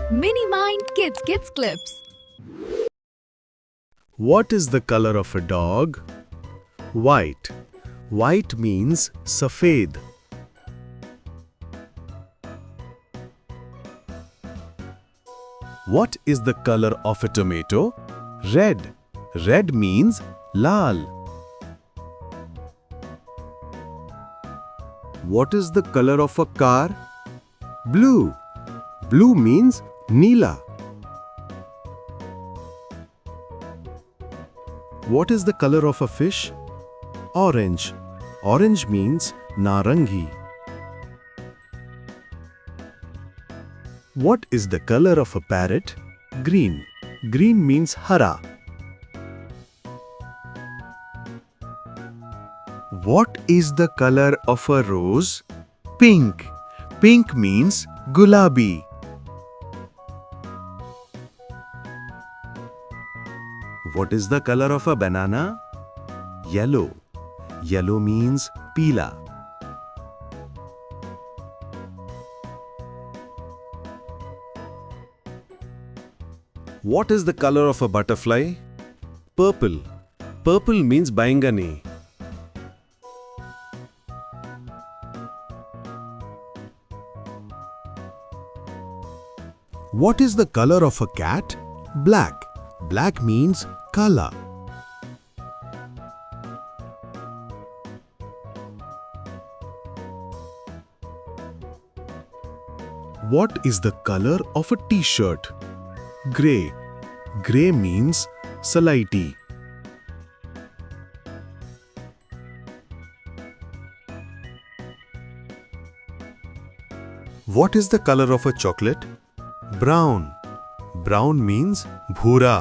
Mini Mind Kids Clips. What is the color of a dog? White. White means safed. What is the color of a tomato? Red. Red means lal. What is the color of a car? Blue. Blue means neela. What is the color of a fish? Orange. Orange means narangi. What is the color of a parrot? Green. Green means hara. What is the color of a rose? Pink. Pink means gulabi. What is the color of a banana? Yellow. Yellow means peela. What is the color of a butterfly? Purple. Purple means baingani. What is the color of a cat? Black. Black means kala. What is the color of a t-shirt? Grey. Grey means salaiti. What is the color of a chocolate? Brown. Brown means bhura.